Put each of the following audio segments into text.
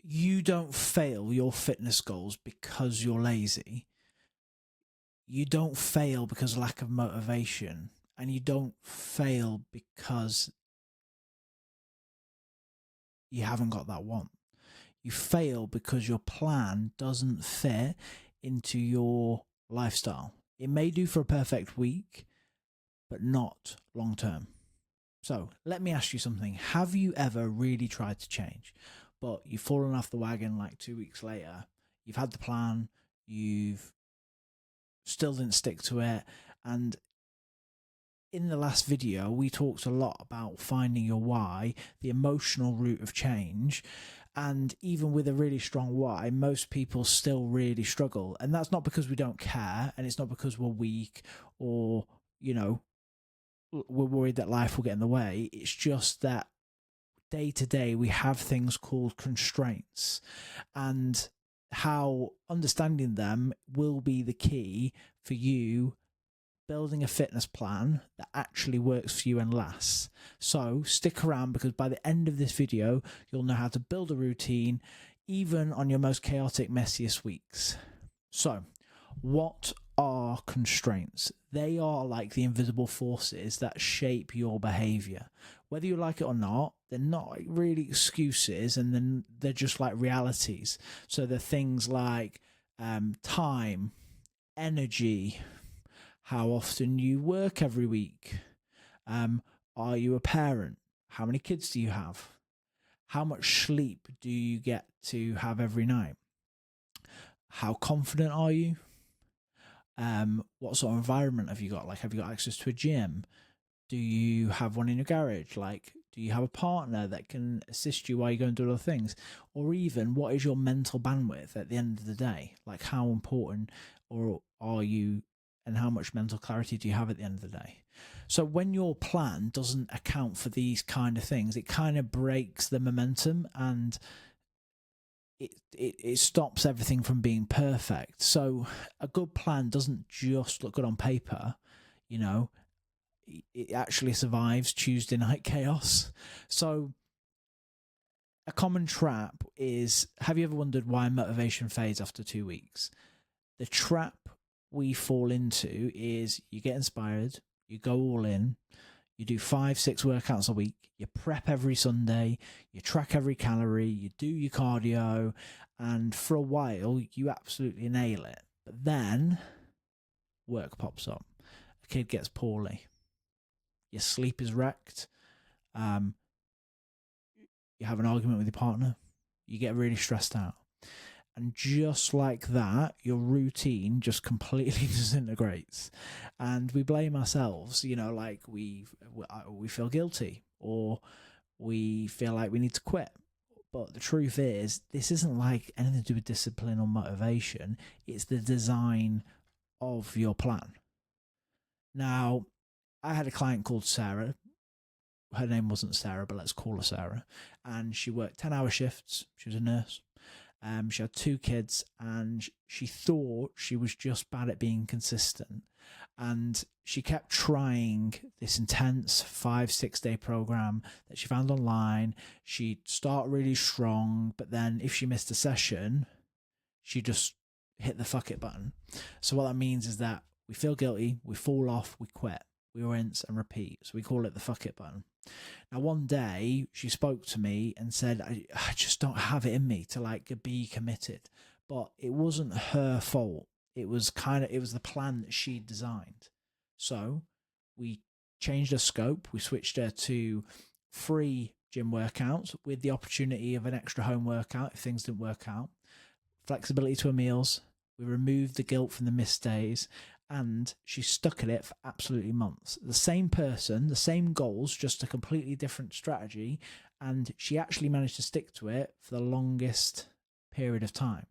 you don't fail your fitness goals because you're lazy. You don't fail because of lack of motivation, and you don't fail because you haven't got that want. You fail because your plan doesn't fit into your lifestyle. It may do for a perfect week, but not long term. So let me ask you something. Have you ever really tried to change, but you've fallen off the wagon like 2 weeks later? You've had the plan, you've still didn't stick to it. And in the last video, we talked a lot about finding your why, the emotional root of change. And even with a really strong why, most people still really struggle. And that's not because we don't care, and it's not because we're weak or, we're worried that life will get in the way. It's just that day to day we have things called constraints, and how understanding them will be the key for you building a fitness plan that actually works for you and lasts. So stick around, because by the end of this video, you'll know how to build a routine, even on your most chaotic, messiest weeks. So what are constraints? They are like the invisible forces that shape your behavior. Whether you like it or not, they're not really excuses, and then they're just like realities. So they're things like time, energy, how often you work every week, are you a parent, how many kids do you have, how much sleep do you get to have every night, how confident are you, what sort of environment have you got? Like, have you got access to a gym? Do you have one in your garage? Like, do you have a partner that can assist you while you go and do other things? Or even, what is your mental bandwidth at the end of the day? Like, how important or are you, and how much mental clarity do you have at the end of the day? So when your plan doesn't account for these kind of things, it kind of breaks the momentum, and it stops everything from being perfect. So a good plan doesn't just look good on paper, it actually survives Tuesday night chaos. So a common trap is, have you ever wondered why motivation fades after 2 weeks? The trap we fall into is, you get inspired, you go all in, you do 5-6 workouts a week, you prep every Sunday, you track every calorie, you do your cardio, and for a while you absolutely nail it. But then work pops up, a kid gets poorly, your sleep is wrecked, you have an argument with your partner, you get really stressed out. And just like that, your routine just completely disintegrates. And we blame ourselves, like we feel guilty, or we feel like we need to quit. But the truth is, this isn't like anything to do with discipline or motivation. It's the design of your plan. Now, I had a client called Sarah. Her name wasn't Sarah, but let's call her Sarah. And she worked 10-hour shifts. She was a nurse. She had 2 kids, and she thought she was just bad at being consistent. And she kept trying this intense 5-6 day program that she found online. She'd start really strong, but then if she missed a session, she just hit the fuck it button. So what that means is that we feel guilty, we fall off, we quit, we rinse and repeat. So we call it the fuck it button. Now, one day she spoke to me and said, I just don't have it in me to be committed. But it wasn't her fault. It was the plan that she designed. So we changed her scope. We switched her to free gym workouts with the opportunity of an extra home workout if things didn't work out. Flexibility to her meals. We removed the guilt from the missed days. And she stuck at it for absolutely months. The same person, the same goals, just a completely different strategy. And she actually managed to stick to it for the longest period of time.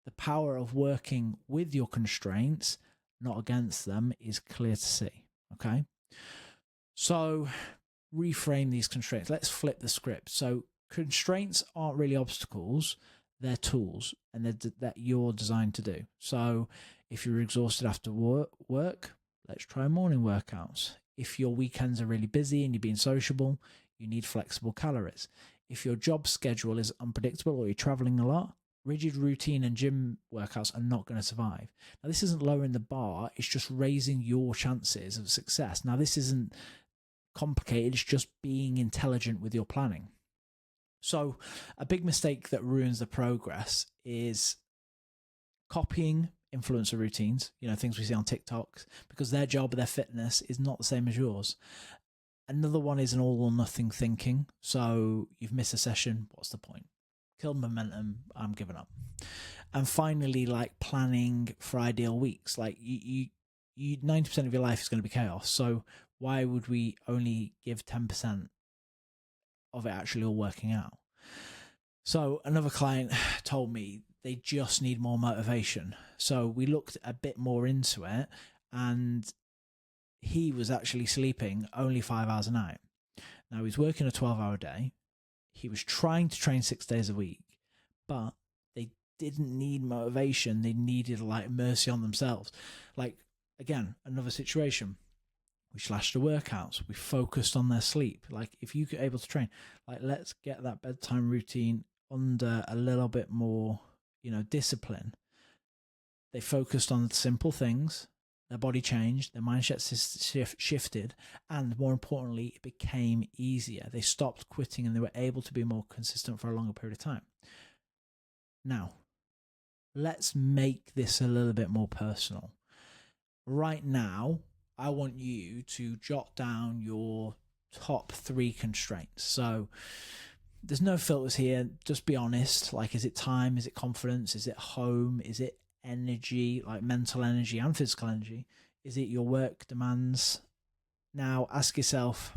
The power of working with your constraints, not against them, is clear to see. Okay? So reframe these constraints. Let's flip the script. So constraints aren't really obstacles. They're tools, and that you're designed to do. So if you're exhausted after work, let's try morning workouts. If your weekends are really busy and you're being sociable, you need flexible calories. if your job schedule is unpredictable or you're traveling a lot, rigid routine and gym workouts are not going to survive. Now, this isn't lowering the bar, it's just raising your chances of success. Now, this isn't complicated, it's just being intelligent with your planning. So a big mistake that ruins the progress is copying influencer routines, things we see on TikToks, because their job, their fitness is not the same as yours. Another one is an all or nothing thinking. So you've missed a session, what's the point? Killed momentum, I'm giving up. And finally, like planning for ideal weeks. Like you 90% of your life is going to be chaos. So why would we only give 10% of it actually all working out? So another client told me they just need more motivation. So we looked a bit more into it, and he was actually sleeping only 5 hours a night. Now he's working a 12-hour day. He was trying to train 6 days a week, but they didn't need motivation. They needed like mercy on themselves. Like, again, another situation. We slashed the workouts. We focused on their sleep. Like, if you're able to train, like, let's get that bedtime routine under a little bit more, discipline. They focused on simple things. Their body changed. Their mindset shifted. And more importantly, it became easier. They stopped quitting and they were able to be more consistent for a longer period of time. Now, let's make this a little bit more personal. Right now, I want you to jot down your top 3 constraints. So there's no filters here. Just be honest. Like, is it time? Is it confidence? Is it home? Is it energy, like mental energy and physical energy? Is it your work demands? Now ask yourself,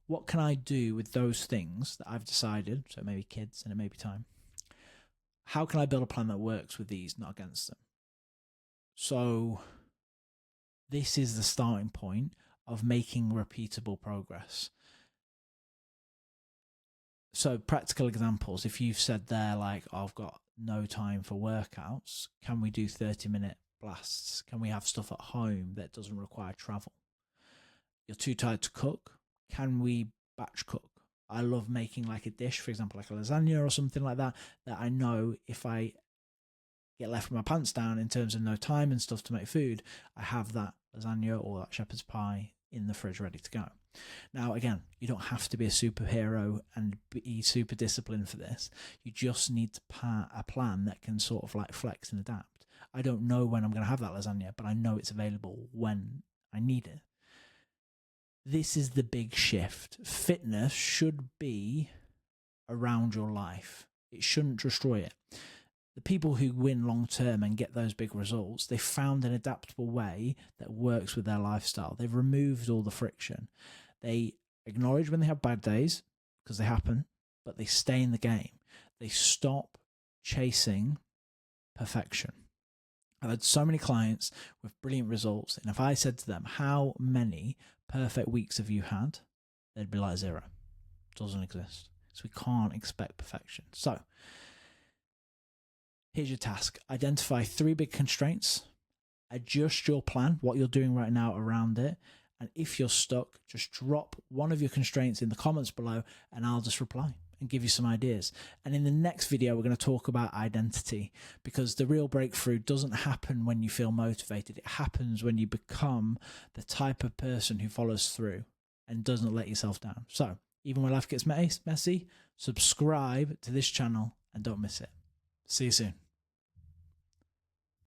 what can I do with those things that I've decided? So maybe kids and it may be time. How can I build a plan that works with these, not against them? So this is the starting point of making repeatable progress. So practical examples, if you've said there, like, I've got no time for workouts, can we do 30-minute blasts? Can we have stuff at home that doesn't require travel? You're too tired to cook, can we batch cook? I love making like a dish, for example, like a lasagna or something like that, that I know if I get left with my pants down in terms of no time and stuff to make food, I have that lasagna or that shepherd's pie in the fridge ready to go. Now, again, you don't have to be a superhero and be super disciplined for this. You just need a plan that can sort of like flex and adapt. I don't know when I'm going to have that lasagna, but I know it's available when I need it. This is the big shift. Fitness should be around your life. It shouldn't destroy it. The people who win long term and get those big results, they found an adaptable way that works with their lifestyle. They've removed all the friction. They acknowledge when they have bad days, because they happen, but they stay in the game. They stop chasing perfection. I've had so many clients with brilliant results, and if I said to them, how many perfect weeks have you had? They'd be like 0. Doesn't exist. So we can't expect perfection. So here's your task. Identify 3 big constraints. Adjust your plan, what you're doing right now around it. And if you're stuck, just drop one of your constraints in the comments below and I'll just reply and give you some ideas. And in the next video, we're going to talk about identity, because the real breakthrough doesn't happen when you feel motivated. It happens when you become the type of person who follows through and doesn't let yourself down. So even when life gets messy, subscribe to this channel and don't miss it. See you soon.